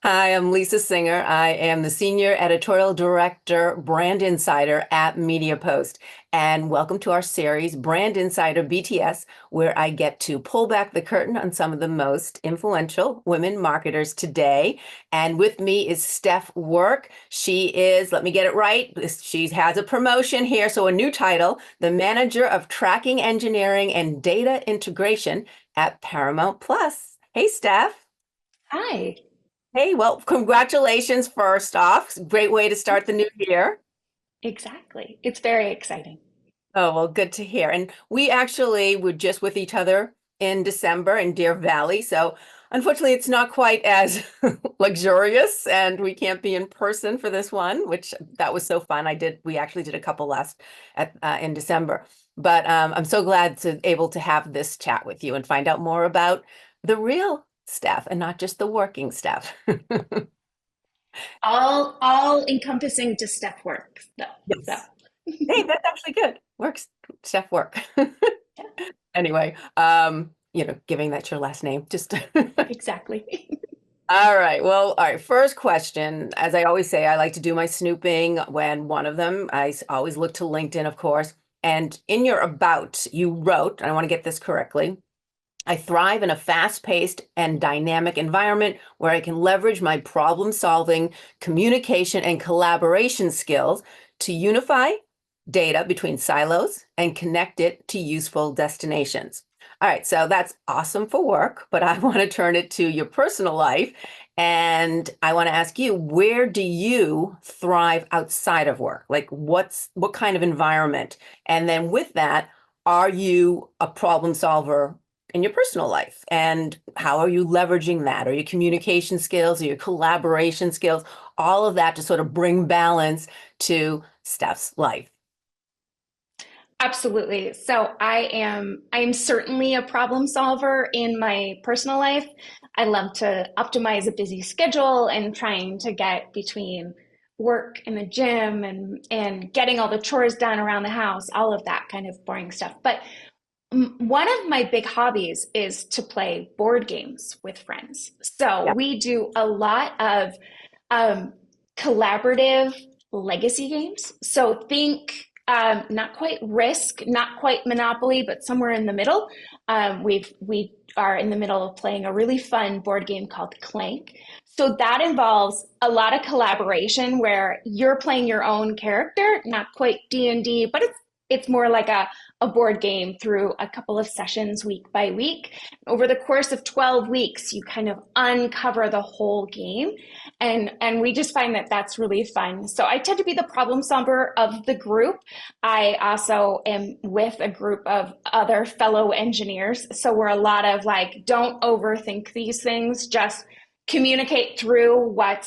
Hi, I'm Lisa Singer. I am the Senior Editorial Director, Brand Insider at MediaPost. And welcome to our series, Brand Insider BTS, where I get to pull back the curtain on some of the most influential women marketers today. And with me is Stef Work. She is, let me get it right, she has a promotion here, so a new title, the Manager of Tracking Engineering and Data Integration at Paramount Plus. Hey, Steph. Hi. Hey, well, congratulations first off. Great way to start the new year. Exactly. It's very exciting. Oh, well, good to hear. And we actually were just with each other in December in Deer Valley. So unfortunately, it's not quite as luxurious and we can't be in person for this one, which that was so fun. We actually did a couple last in December. But I'm so glad to able to have this chat with you and find out more about the real Steph and not just the working Steph. All encompassing to Stef Work, though. So Yes. Hey, that's actually good. Works, Chef Work. yeah, Anyway, giving that your last name, just exactly. all right. Well, all right. First question. As I always say, I like to do my snooping when one of them, always look to LinkedIn, of course. And in your about, you wrote, and I want to get this correctly. I thrive in a fast-paced and dynamic environment where I can leverage my problem-solving, communication, and collaboration skills to unify data between silos and connect it to useful destinations. All right, so that's awesome for work, but I want to turn it to your personal life. And I want to ask you, where do you thrive outside of work? Like what kind of environment? And then with that, are you a problem solver in your personal life? And how are you leveraging that? Are your communication skills, or your collaboration skills, all of that to sort of bring balance to Steph's life? Absolutely. So I am certainly a problem solver in my personal life. I love to optimize a busy schedule and trying to get between work and the gym and getting all the chores done around the house, all of that kind of boring stuff. But one of my big hobbies is to play board games with friends. So Yeah. we do a lot of um, collaborative legacy games. So think not quite Risk, not quite Monopoly, but somewhere in the middle. We are in the middle of playing a really fun board game called Clank. So that involves a lot of collaboration where you're playing your own character, not quite D&D, but it's more like a board game through a couple of sessions week by week. Over the course of 12 weeks, you kind of uncover the whole game. And we just find that that's really fun. So I tend to be the problem solver of the group. I also am with a group of other fellow engineers. So we're a lot of like, don't overthink these things, just communicate through what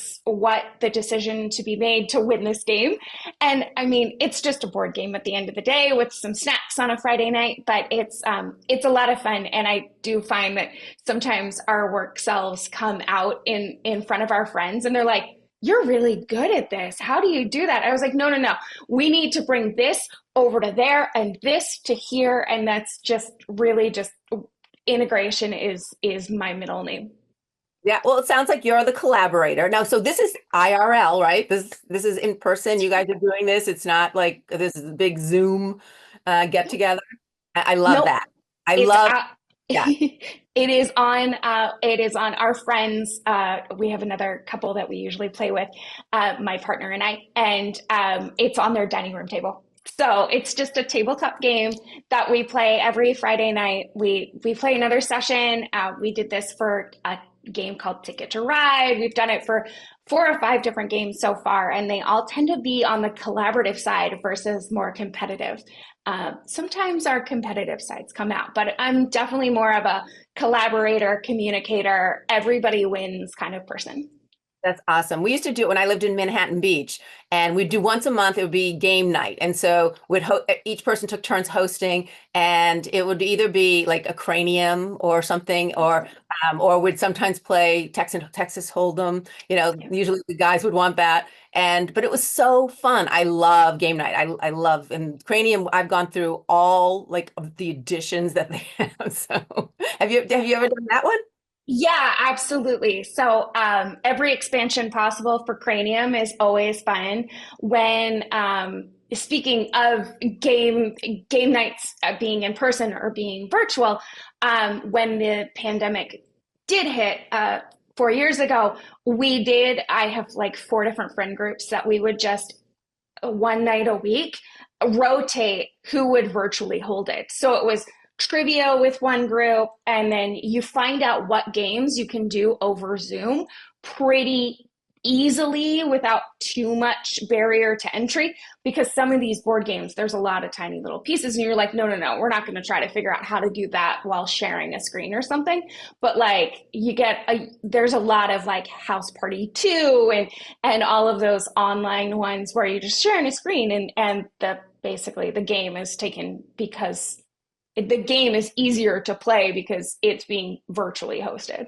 the decision to be made to win this game. And I mean, it's just a board game at the end of the day with some snacks on a Friday night, but it's a lot of fun. And I do find that sometimes our work selves come out in front of our friends and they're like, you're really good at this. How do you do that? I was like, no, no, no. We need to bring this over to there and this to here. And that's just really just integration is my middle name. Yeah, well, it sounds like you're the collaborator. Now, so this is IRL, right? This is in person. You guys are doing this. It's not like this is a big Zoom get together. I love Nope. that. I It's love, yeah. it is on our friends. We have another couple that we usually play with, my partner and I, and it's on their dining room table. So it's just a tabletop game that we play every Friday night. We play another session. We did this for a game called Ticket to Ride. We've done it for 4 or 5 different games so far, and they all tend to be on the collaborative side versus more competitive. Sometimes our competitive sides come out, but I'm definitely more of a collaborator, communicator, everybody wins kind of person. That's awesome. We used to do it when I lived in Manhattan Beach, and we'd do once a month. It would be game night, and so we'd each person took turns hosting, and it would either be like a cranium or something, or we'd sometimes play Texas Hold'em. Yeah. Usually the guys would want that, but it was so fun. I love game night. I love and cranium. I've gone through all like of the editions that they have. So have you ever done that one? Yeah, absolutely. So every expansion possible for Cranium is always fun. When speaking of game nights being in person or being virtual, when the pandemic did hit 4 years ago, we did. I have like four different friend groups that we would just one night a week rotate who would virtually hold it. So it was trivia with one group, and then you find out what games you can do over Zoom pretty easily without too much barrier to entry, because some of these board games there's a lot of tiny little pieces and you're like, no, no, no, we're not going to try to figure out how to do that while sharing a screen or something. But like there's a lot of like House Party 2 and all of those online ones where you're just sharing a screen, and the basically the game is taken because the game is easier to play because it's being virtually hosted.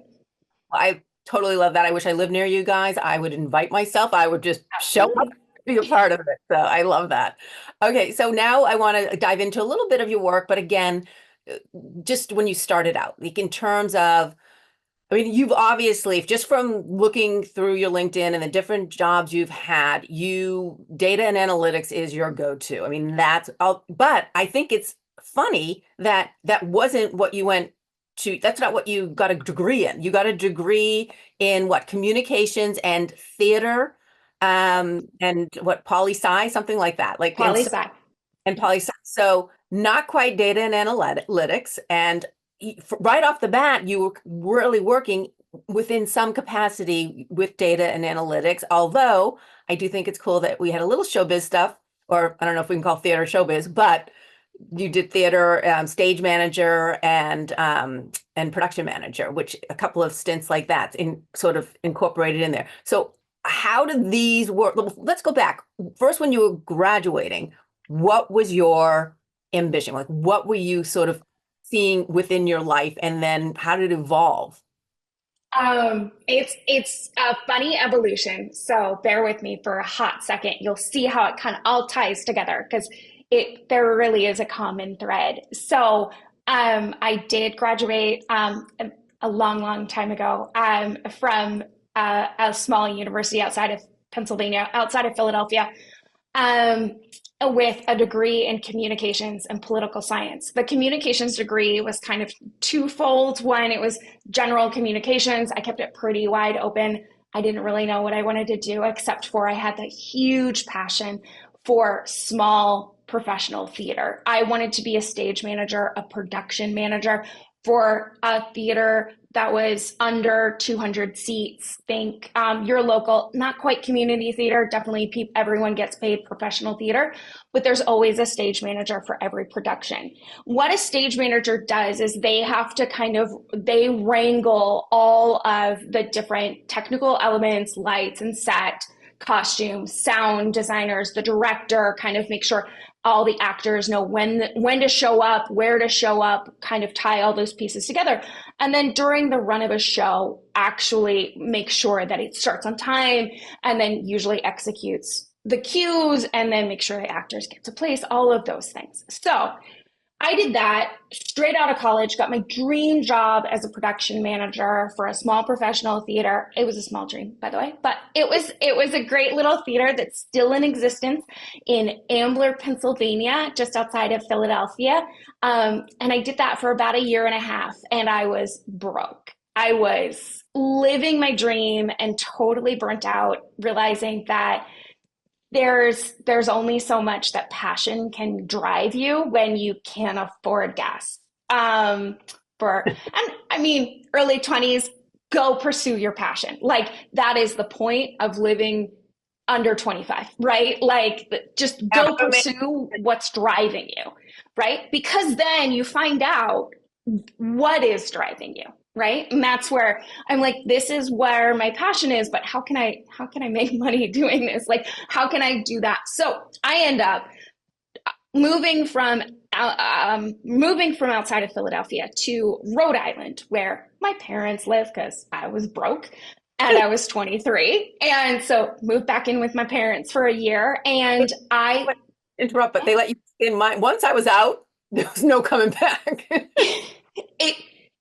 I totally love that. I wish I lived near you guys. I would invite myself. I would just show up, Absolutely. be a part of it. So I love that. Okay, so now I want to dive into a little bit of your work, but again, uh, just when you started out, like in terms of, I mean, you've obviously, just from looking through your LinkedIn and the different jobs you've had, data and analytics is your go-to. I mean, that's all, but I think it's funny that that wasn't what you went to, that's not what you got a degree in. You got a degree in what, communications and theater, and what, poli-sci, something like that. Like, Poli sci. and poli sci. So not quite data and analytics. And right off the bat, you were really working within some capacity with data and analytics. Although I do think it's cool that we had a little showbiz stuff, or I don't know if we can call theater showbiz, but you did theater, stage manager and production manager, which a couple of stints like that in sort of incorporated in there. So how did these work? Let's go back. First, when you were graduating, what was your ambition? Like, what were you sort of seeing within your life, and then how did it evolve? It's a funny evolution. So bear with me for a hot second. You'll see how it kind of all ties together because it there really is a common thread. So I did graduate a long, long time ago from a small university outside of Pennsylvania, outside of Philadelphia, um, with a degree in communications and political science. The communications degree was kind of twofold. One, it was general communications. I kept it pretty wide open. I didn't really know what I wanted to do, except for I had that huge passion for small professional theater. I wanted to be a stage manager, a production manager for a theater that was under 200 seats. Think your local, not quite community theater, definitely everyone gets paid professional theater, but there's always a stage manager for every production. What a stage manager does is they have to they wrangle all of the different technical elements, lights and set, costumes, sound designers, the director, kind of make sure all the actors know when to show up, where to show up, kind of tie all those pieces together. And then during the run of a show, actually make sure that it starts on time and then usually executes the cues and then make sure the actors get to place, all of those things. So I did that straight out of college, got my dream job as a production manager for a small professional theater. It was a small dream, by the way, but it was a great little theater that's still in existence in Ambler, Pennsylvania, just outside of Philadelphia. And I did that for about a year and a half, and I was broke. I was living my dream and totally burnt out, realizing that there's only so much that passion can drive you when you can't afford gas. And I mean, early 20s, go pursue your passion. Like that is the point of living under 25, right? Like just go pursue what's driving you, right? Because then you find out what is driving you, right? And that's where I'm like, this is where my passion is, but how can I make money doing this? Like how can I do that? So I end up moving from moving from outside of Philadelphia to Rhode Island, where my parents live because I was broke and I was 23. And so moved back in with my parents for a year. And I Interrupt, but they let you in my, once I was out, there was no coming back. it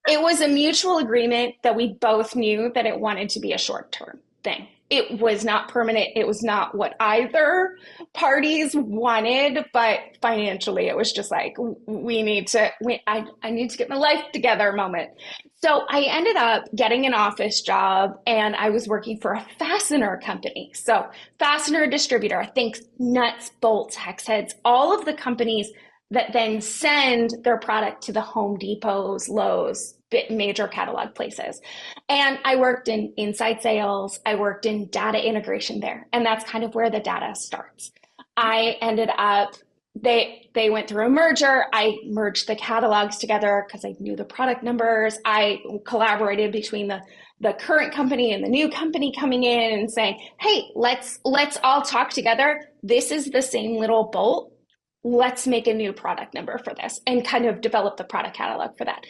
it was a mutual agreement that we both knew that it wanted to be a short-term thing. It was not permanent. It was not what either parties wanted, but financially, it was just like I need to get my life together moment. So I ended up getting an office job, and I was working for a fastener company. So fastener distributor, think nuts, bolts, hex heads, all of the companies that then send their product to the Home Depots, Lowe's, major catalog places. And I worked in inside sales, I worked in data integration there. And that's kind of where the data starts. I ended up, they went through a merger. I merged the catalogs together because I knew the product numbers. I collaborated between the current company and the new company coming in and saying, hey, let's all talk together. This is the same little bolt. Let's make a new product number for this and kind of develop the product catalog for that.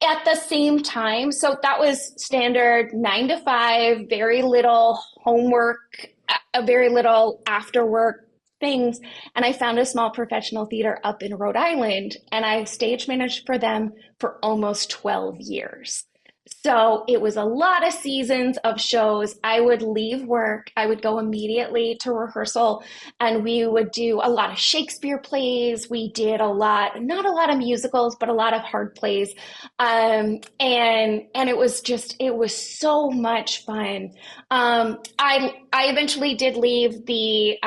At the same time, so that was standard 9 to 5, very little homework, a very little after work things. And I found a small professional theater up in Rhode Island, and I stage managed for them for almost 12 years. So it was a lot of seasons of shows. I would leave work, I would go immediately to rehearsal, and we would do a lot of Shakespeare plays. We did not a lot of musicals, but a lot of hard plays. And it was so much fun. I eventually did leave the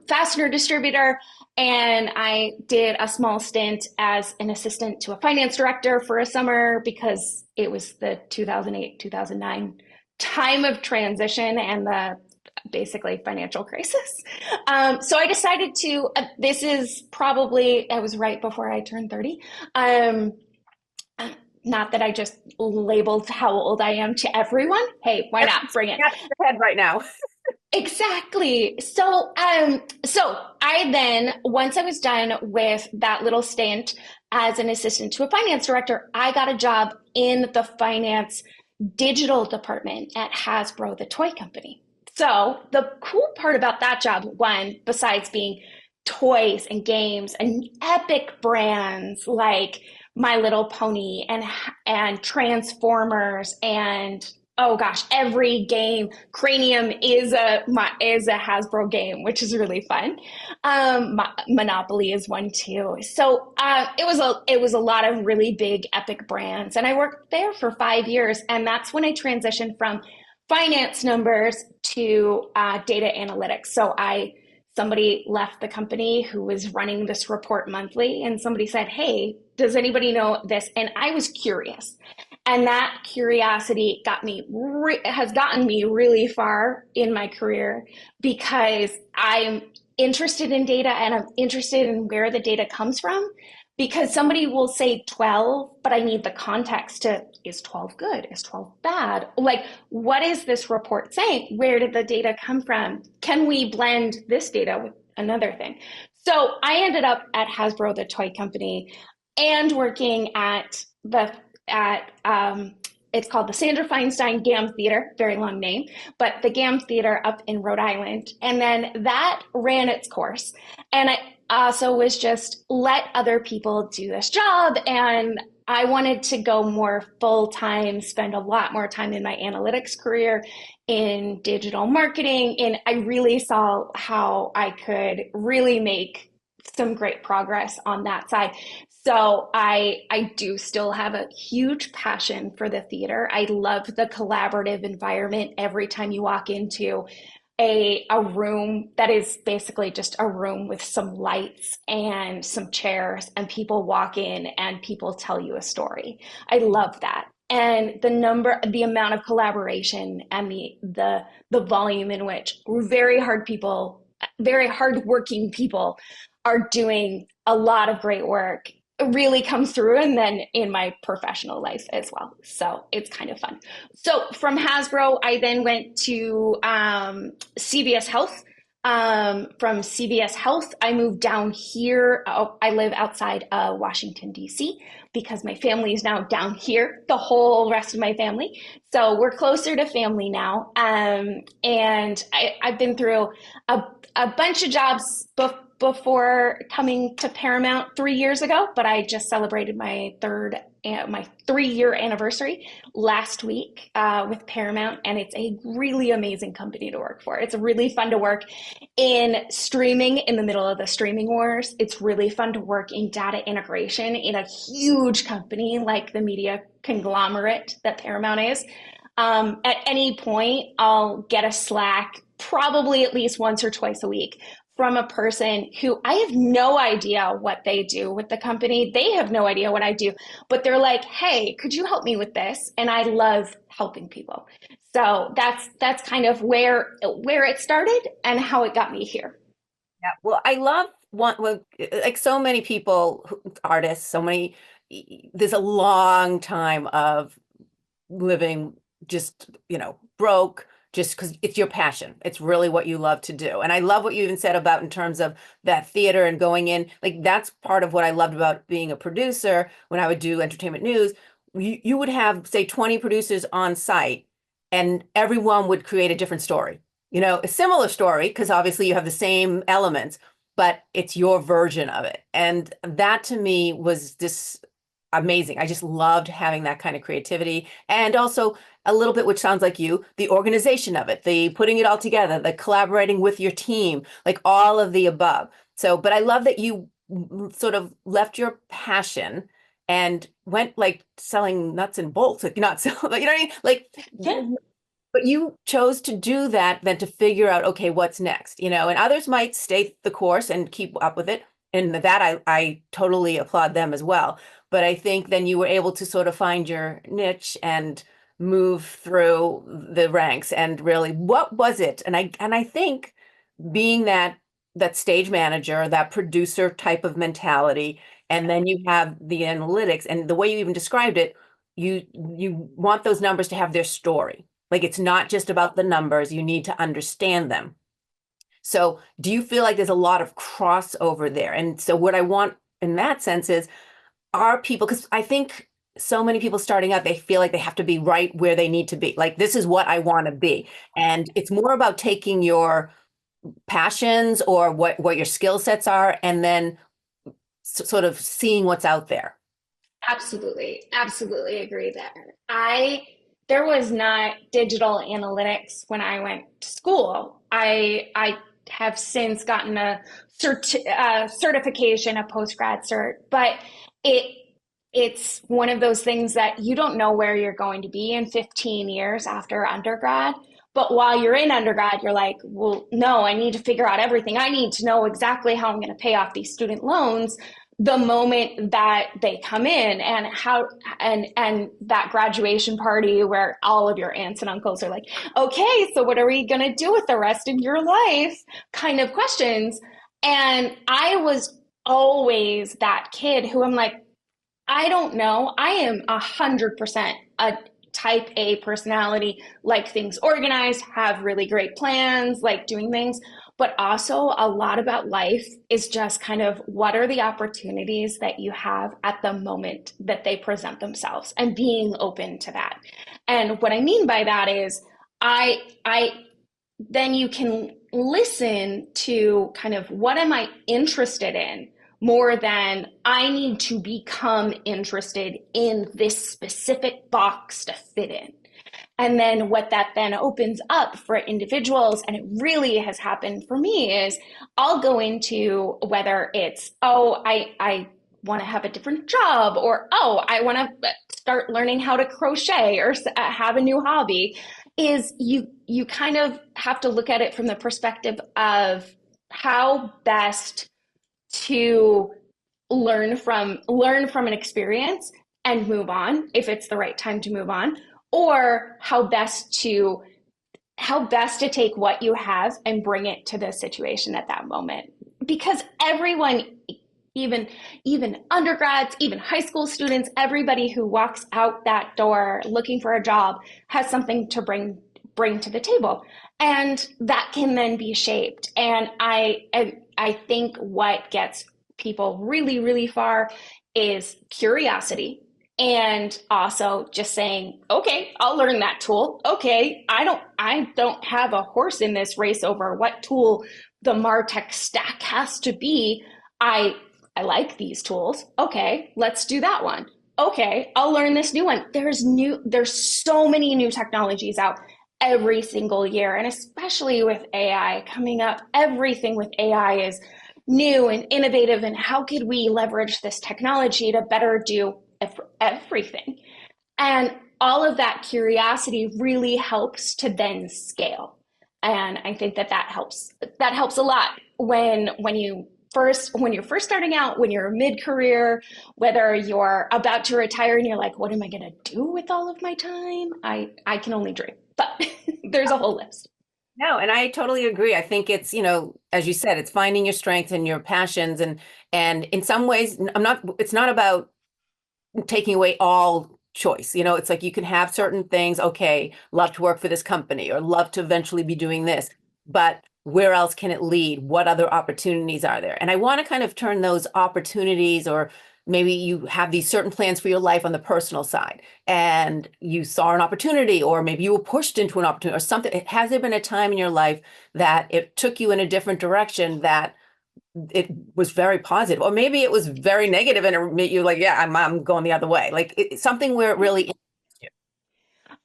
fastener distributor, and I did a small stint as an assistant to a finance director for a summer because it was the 2008, 2009 time of transition and the basically financial crisis. So I decided to, this is probably, I was right before I turned 30. Not that I just labeled how old I am to everyone. Hey, why not bring it? That's your head right now. Exactly. So I then, once I was done with that little stint as an assistant to a finance director, I got a job in the finance digital department at Hasbro, the toy company. So the cool part about that job, one, besides being toys and games and epic brands like My Little Pony and Transformers and oh gosh, every game, Cranium is a Hasbro game, which is really fun. Monopoly is one too. So it was a lot of really big epic brands, and I worked there for 5 years, and that's when I transitioned from finance numbers to data analytics. So somebody left the company who was running this report monthly, and somebody said, "Hey, does anybody know this?" And I was curious. And that curiosity has gotten me really far in my career because I'm interested in data and I'm interested in where the data comes from. Because somebody will say 12, but I need the context to, is 12 good? Is 12 bad? Like, what is this report saying? Where did the data come from? Can we blend this data with another thing? So I ended up at Hasbro, the toy company, and working at it's called the Sandra Feinstein GAM Theater, very long name, but the GAM Theater up in Rhode Island. And then that ran its course. And I also was just let other people do this job. And I wanted to go more full time, spend a lot more time in my analytics career in digital marketing. And I really saw how I could really make some great progress on that side. So I do still have a huge passion for the theater. I love the collaborative environment every time you walk into a room that is basically just a room with some lights and some chairs, and people walk in and people tell you a story. I love that. And the amount of collaboration and the volume in which very hardworking people are doing a lot of great work really comes through, and then in my professional life as well. So it's kind of fun. So from Hasbro, I then went to CVS Health. From CVS Health, I moved down here. I live outside Washington, D.C., because my family is now down here, the whole rest of my family. So we're closer to family now. And I've been through a bunch of jobs before coming to Paramount 3 years ago, but I just celebrated my 3 year anniversary last week with Paramount, and it's a really amazing company to work for. It's really fun to work in streaming in the middle of the streaming wars. It's really fun to work in data integration in a huge company like the media conglomerate that Paramount is. At any point, I'll get a Slack probably at least once or twice a week from a person who I have no idea what they do with the company. They have no idea what I do, but they're like, "Hey, could you help me with this?" And I love helping people. So that's kind of where it started and how it got me here. Yeah. Well, I love like so many people, artists, there's a long time of living just, broke just because it's your passion. It's really what you love to do. And I love what you even said about in terms of that theater and going in. Like that's part of what I loved about being a producer when I would do entertainment news. You would have, say, 20 producers on site and everyone would create a different story. A similar story because obviously you have the same elements, but it's your version of it. And that to me was this amazing. I just loved having that kind of creativity and also a little bit, which sounds like you, the organization of it, the putting it all together, the collaborating with your team, like all of the above. So, but I love that you sort of left your passion and went like selling nuts and bolts, like not so, you know what I mean? Like, Yeah. but you chose to do that than to figure out, okay, what's next, and others might stay the course and keep up with it. And that I totally applaud them as well. But I think then you were able to sort of find your niche and move through the ranks and really what was it? And I think being that stage manager, that producer type of mentality, and then you have the analytics and the way you even described it, you want those numbers to have their story. Like it's not just about the numbers, you need to understand them. So do you feel like there's a lot of crossover there? And so what I want in that sense is, are people, because I think so many people starting out, they feel like they have to be right where they need to be. Like, this is what I want to be. And it's more about taking your passions or what your skill sets are, and then sort of seeing what's out there. Absolutely. Absolutely agree there. There was not digital analytics when I went to school. I have since gotten a certification, a post-grad cert, but it it's one of those things that you don't know where you're going to be in 15 years after undergrad. But while you're in undergrad, you're like, well, no, I need to figure out everything. I need to know exactly how I'm going to pay off these student loans the moment that they come in, and and that graduation party where all of your aunts and uncles are like, okay, so what are we going to do with the rest of your life kind of questions. And I was always that kid who I'm like, I don't know. I am 100% a type A personality, like things organized, have really great plans, like doing things. But also, a lot about life is just kind of what are the opportunities that you have at the moment that they present themselves, and being open to that. And what I mean by that is, I then you can listen to kind of what am I interested in more than I need to become interested in this specific box to fit in. And then what that then opens up for individuals, and it really has happened for me, is I'll go into whether it's, oh, I want to have a different job, or, oh, I want to start learning how to crochet or have a new hobby, is you kind of have to look at it from the perspective of how best to learn from an experience and move on if it's the right time to move on, or how best to take what you have and bring it to the situation at that moment. Because everyone, even undergrads, even high school students, everybody who walks out that door looking for a job has something to bring to the table, and that can then be shaped. And I think what gets people really, really far is curiosity And also just saying, okay, I'll learn that tool. Okay, I don't have a horse in this race over what tool the MarTech stack has to be. I I like these tools. Okay, let's do that one. Okay, I'll learn this new one. There's so many new technologies out every single year, and especially with AI coming up, everything with AI is new and innovative, and how could we leverage this technology to better do everything? And all of that curiosity really helps to then scale. And I think that that helps a lot when you're first starting out, when you're mid-career, whether you're about to retire and you're like, what am I going to do with all of my time? I can only dream, but there's a whole list. No, and I totally agree. I think it's, as you said, it's finding your strengths and your passions and in some ways it's not about taking away all choice. It's like you can have certain things, okay, love to work for this company or love to eventually be doing this, but where else can it lead? What other opportunities are there? And I want to kind of turn those opportunities, or maybe you have these certain plans for your life on the personal side and you saw an opportunity, or maybe you were pushed into an opportunity or something. Has there been a time in your life that it took you in a different direction that it was very positive, or maybe it was very negative and it made you like, yeah, I'm going the other way. Like something where it really interests you.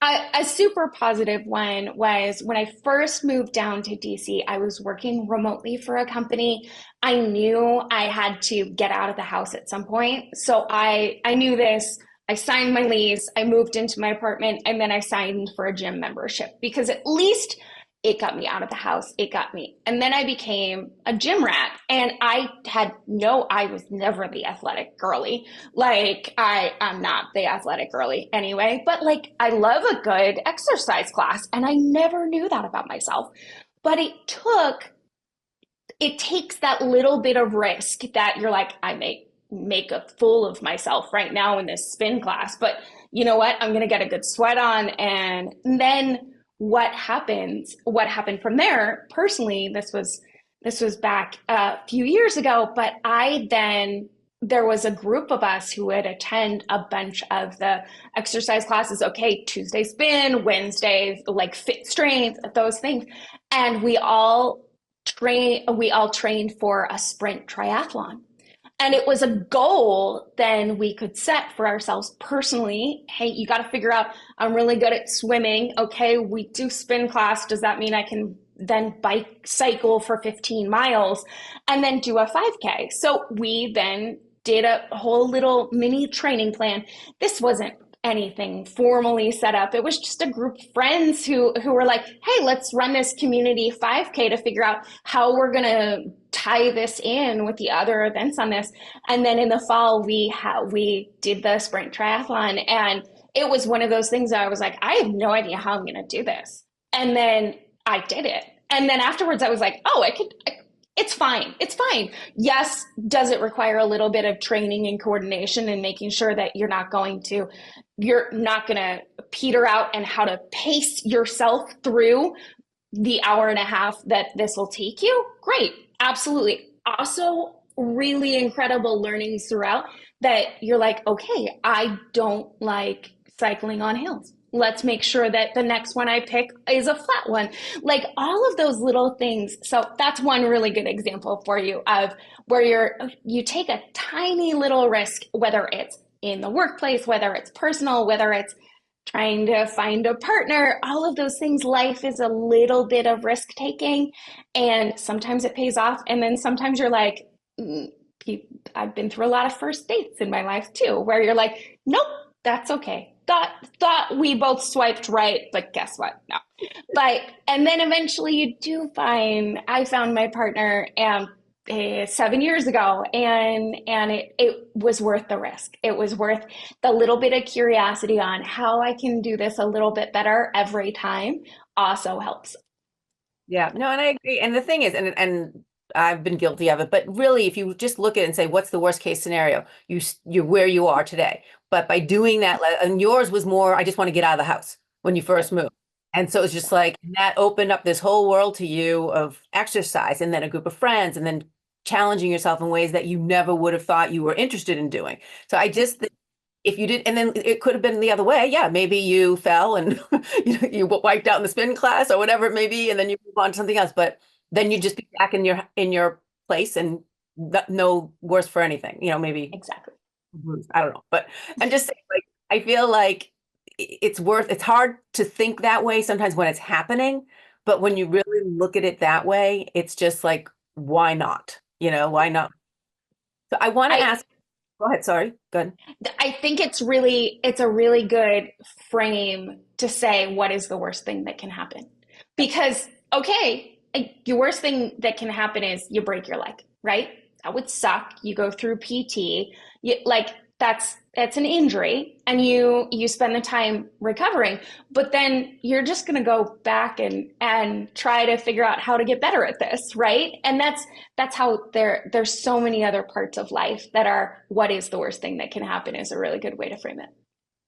A super positive one was when I first moved down to DC. I was working remotely for a company. I knew I had to get out of the house at some point. So I knew this. I signed my lease, I moved into my apartment, and then I signed for a gym membership because at least it got me out of the house. It got me. And then I became a gym rat. And I was never the athletic girly. Like, I'm not the athletic girly anyway, but like, I love a good exercise class. And I never knew that about myself. But it takes that little bit of risk that you're like, I may make a fool of myself right now in this spin class, but you know what? I'm going to get a good sweat on. And then what happened from there personally, this was back a few years ago, but there was a group of us who would attend a bunch of the exercise classes. Okay, Tuesday spin, Wednesday like fit strength, those things. And we all trained for a sprint triathlon. And it was a goal then we could set for ourselves personally. Hey, you got to figure out, I'm really good at swimming. Okay, we do spin class. Does that mean I can then bike cycle for 15 miles and then do a 5K? So we then did a whole little mini training plan. This wasn't anything formally set up. It was just a group of friends who were like, hey, let's run this community 5K to figure out how we're going to tie this in with the other events on this. And then in the fall, we did the sprint triathlon. And it was one of those things that I was like, I have no idea how I'm going to do this. And then I did it. And then afterwards, I was like, oh, it's fine. It's fine. Yes, does it require a little bit of training and coordination and making sure that you're not going to peter out, and how to pace yourself through the hour and a half that this will take you? Great. Absolutely. Also, really incredible learnings throughout that you're like, okay, I don't like cycling on hills. Let's make sure that the next one I pick is a flat one. Like all of those little things. So that's one really good example for you of where you take a tiny little risk, whether it's in the workplace, whether it's personal, whether it's trying to find a partner, all of those things. Life is a little bit of risk taking, and sometimes it pays off. And then sometimes you're like, I've been through a lot of first dates in my life too, where you're like, nope, that's okay. Thought we both swiped right, but guess what? No. And then eventually I found my partner 7 years ago, and it was worth the risk. It was worth the little bit of curiosity on how I can do this a little bit better every time also helps. Yeah, no, and I agree. And the thing is, and I've been guilty of it, but really, if you just look at it and say, what's the worst case scenario? You're where you are today. But by doing that, and yours was more, I just want to get out of the house when you first moved. And so it's just like that opened up this whole world to you of exercise, and then a group of friends, and then challenging yourself in ways that you never would have thought you were interested in doing. So I just think if you did, and then it could have been the other way. Yeah, maybe you fell and you wiped out in the spin class or whatever it may be, and then you move on to something else. But then you'd just be back in your place and no worse for anything. Maybe Exactly. I don't know, but I'm just saying, like, I feel like it's hard to think that way sometimes when it's happening, but when you really look at it that way, it's just like, why not? Why not? So I want to I ask, go ahead, sorry, good. I think it's a really good frame to say what is the worst thing that can happen. Because okay, the worst thing that can happen is you break your leg, right? That would suck. You go through PT, like that's an injury, and you spend the time recovering, but then you're just going to go back and try to figure out how to get better at this, right? And that's how there's so many other parts of life that are what is the worst thing that can happen is a really good way to frame it.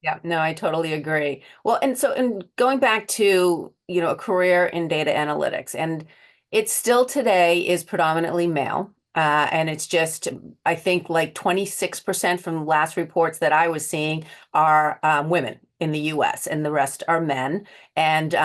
Yeah, no, I totally agree. Well, and so, and going back to, a career in data analytics, and it still today is predominantly male. And it's just, I think like 26% from last reports that I was seeing are women in the US, and the rest are men. And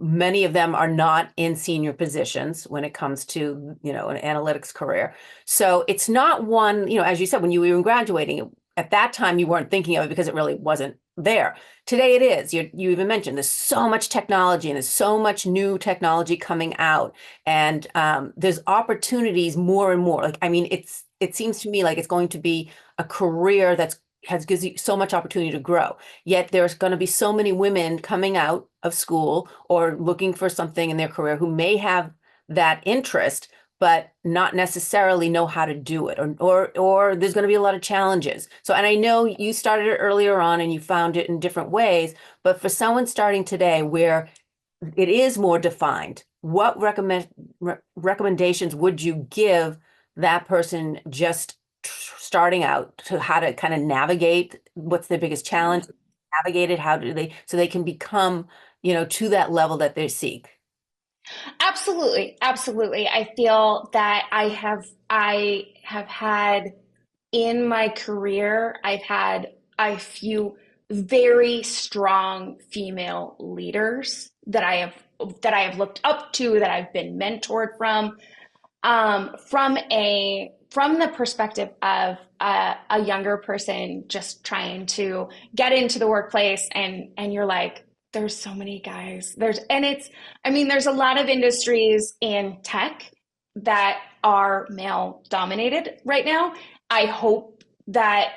many of them are not in senior positions when it comes to, an analytics career. So it's not one, as you said, when you were graduating, at that time you weren't thinking of it because it really wasn't there. Today it is. You even mentioned there's so much technology and there's so much new technology coming out, and there's opportunities more and more. Like, I mean, it seems to me like it's going to be a career gives you so much opportunity to grow. Yet there's going to be so many women coming out of school or looking for something in their career who may have that interest, but not necessarily know how to do it, or there's going to be a lot of challenges. So, and I know you started it earlier on and you found it in different ways, but for someone starting today where it is more defined, what recommendations would you give that person just starting out to how to kind of navigate what's their biggest challenge, navigate it, how do they, so they can become, to that level that they seek? Absolutely, absolutely. I feel that I have had in my career, I've had a few very strong female leaders that I have looked up to, that I've been mentored from the perspective of a younger person just trying to get into the workplace, and you're like, there's so many guys. There's a lot of industries in tech that are male dominated right now. I hope that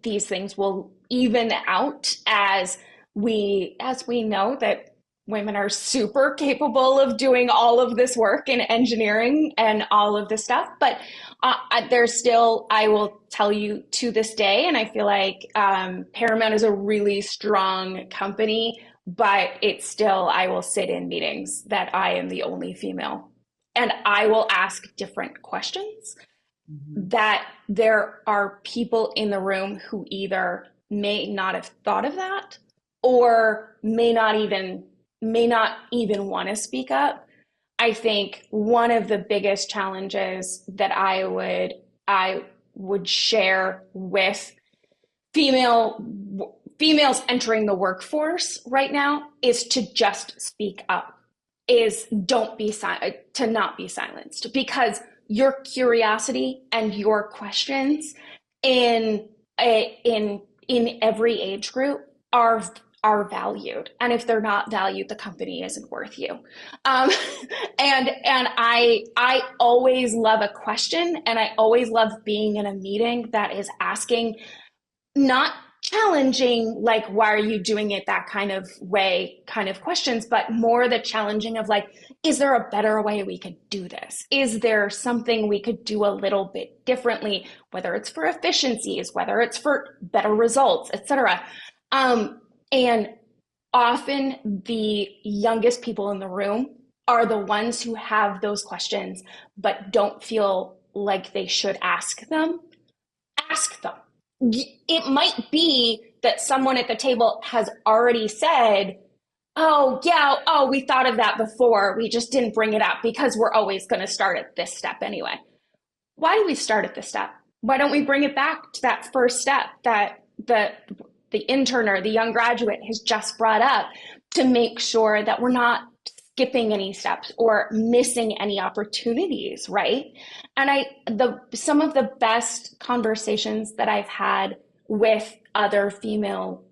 these things will even out as we know that women are super capable of doing all of this work in engineering and all of this stuff. But there's still, I will tell you to this day, and I feel like Paramount is a really strong company, but it's still, I will sit in meetings that I am the only female. And I will ask different questions Mhm. that there are people in the room who either may not have thought of that, or may not even want to speak up. I think one of the biggest challenges that I would share with female females entering the workforce right now is to just speak up, is don't be silent, to not be silenced, because your curiosity and your questions in in every age group are valued, and if they're not valued, the company isn't worth you. um, and I always love a question, and I always love being in a meeting that is asking, not challenging, like, why are you doing it, that kind of way, kind of questions, but more the challenging of like, is there a better way we could do this? Is there something we could do a little bit differently, whether it's for efficiencies, whether it's for better results, etc. And often the youngest people in the room are the ones who have those questions but don't feel like they should ask them. Ask them. It might be that someone at the table has already said, oh, yeah, oh, we thought of that before. We just didn't bring it up because we're always going to start at this step anyway. Why do we start at this step? Why don't we bring it back to that first step that the intern or the young graduate has just brought up, to make sure that we're not skipping any steps or missing any opportunities, right? And the some of the best conversations that I've had with other female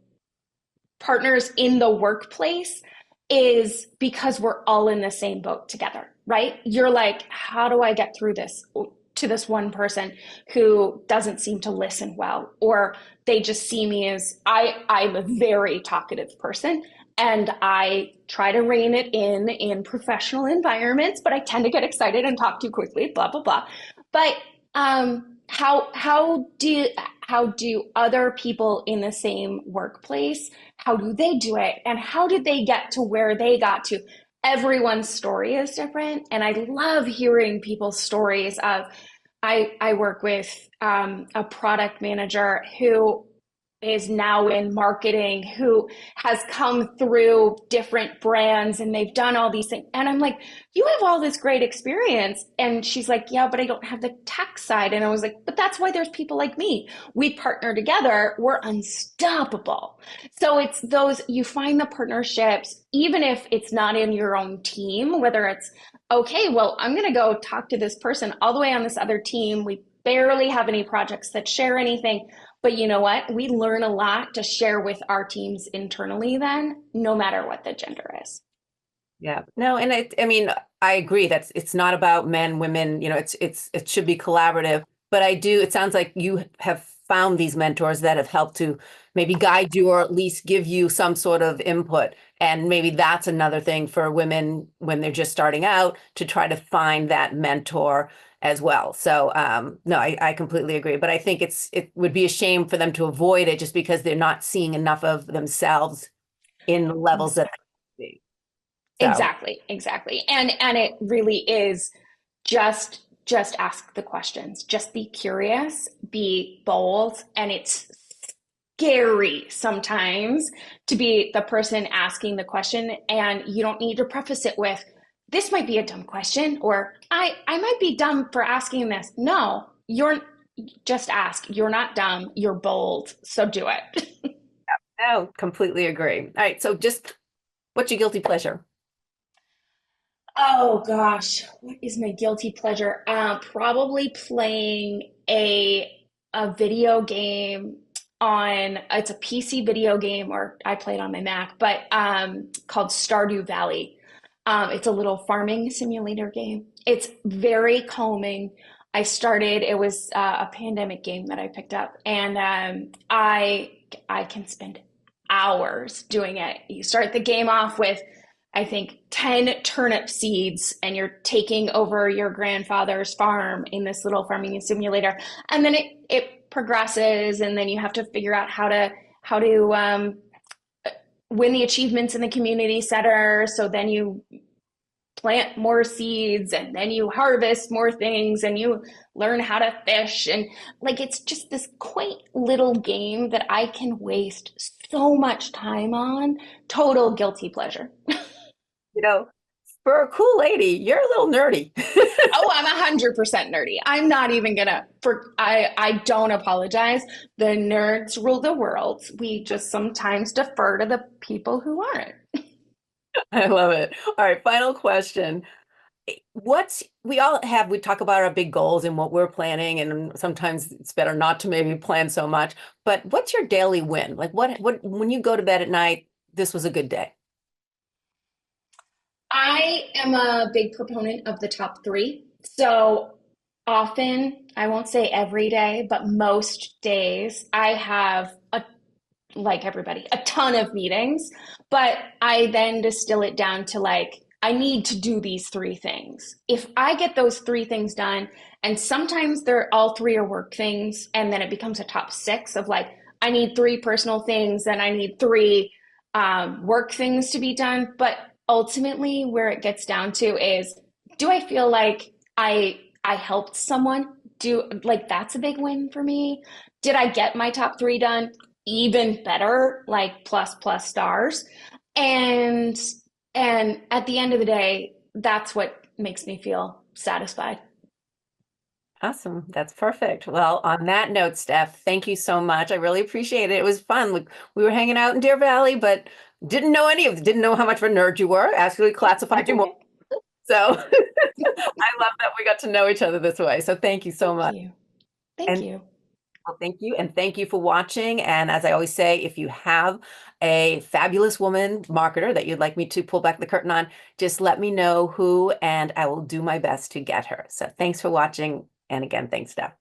partners in the workplace is because we're all in the same boat together, right? You're like, how do I get through this to this one person who doesn't seem to listen well, or they just see me as I'm a very talkative person, and I try to rein it in professional environments, but I tend to get excited and talk too quickly, blah blah blah. But how do other people in the same workplace, how do they do it, and how did they get to where they got to? Everyone's story is different, and I love hearing people's stories of, I work with a product manager who is now in marketing, who has come through different brands and they've done all these things. And I'm like, you have all this great experience. And she's like, yeah, but I don't have the tech side. And I was like, but that's why there's people like me. We partner together, we're unstoppable. So it's those, you find the partnerships, even if it's not in your own team, whether it's, okay, well, I'm going to go talk to this person all the way on this other team. We barely have any projects that share anything. But you know what? We learn a lot to share with our teams internally then, no matter what the gender is. Yeah. No, and I mean, I agree that it's not about men, women, it should be collaborative. But it sounds like you have found these mentors that have helped to maybe guide you or at least give you some sort of input. And maybe that's another thing for women when they're just starting out, to try to find that mentor as well. So no, I completely agree. But I think it would be a shame for them to avoid it just because they're not seeing enough of themselves in the levels that they see. So Exactly. And it really is just ask the questions. Just be curious, be bold, and it's scary sometimes to be the person asking the question, and you don't need to preface it with, this might be a dumb question, or I might be dumb for asking this. No, you're just ask. You're not dumb, you're bold. So do it. no, completely agree. All right. So just what's your guilty pleasure? Oh gosh, what is my guilty pleasure? Probably playing a video game on, it's a PC video game, or I play it on my Mac, but called Stardew Valley. It's a little farming simulator game. It's very calming. It was a pandemic game that I picked up, and I can spend hours doing it. You start the game off with, I think, 10 turnip seeds, and you're taking over your grandfather's farm in this little farming simulator. And then it progresses, and then you have to figure out how to win the achievements in the community center. So then you plant more seeds, and then you harvest more things, and you learn how to fish. And like, it's just this quaint little game that I can waste so much time on. Total guilty pleasure. You know, for a cool lady, you're a little nerdy. Oh, I'm 100% nerdy. I'm not even gonna I don't apologize. The nerds rule the world. We just sometimes defer to the people who aren't. I love it. All right, final question. We talk about our big goals and what we're planning, and sometimes it's better not to maybe plan so much. But what's your daily win? Like when you go to bed at night, this was a good day. I am a big proponent of the top three. So often, I won't say every day, but most days, I have like everybody, a ton of meetings, but I then distill it down to like, I need to do these three things. If I get those three things done, and sometimes they're all three are work things, and then it becomes a top six of like, I need three personal things, and I need three work things to be done. But ultimately, where it gets down to is, do I feel like I helped someone? Do like that's a big win for me. Did I get my top three done? Even better, like plus stars. And at the end of the day, that's what makes me feel satisfied. Awesome. That's perfect. Well, on that note, Steph, thank you so much. I really appreciate it. It was fun. We were hanging out in Deer Valley, but didn't know how much of a nerd you were. Actually classified you more. So I love that we got to know each other this way. So thank you so Thank much. you. Thank And you. well, thank you. And thank you for watching. And as I always say, if you have a fabulous woman marketer that you'd like me to pull back the curtain on, just let me know who, and I will do my best to get her. So thanks for watching. And again, thanks, Steph.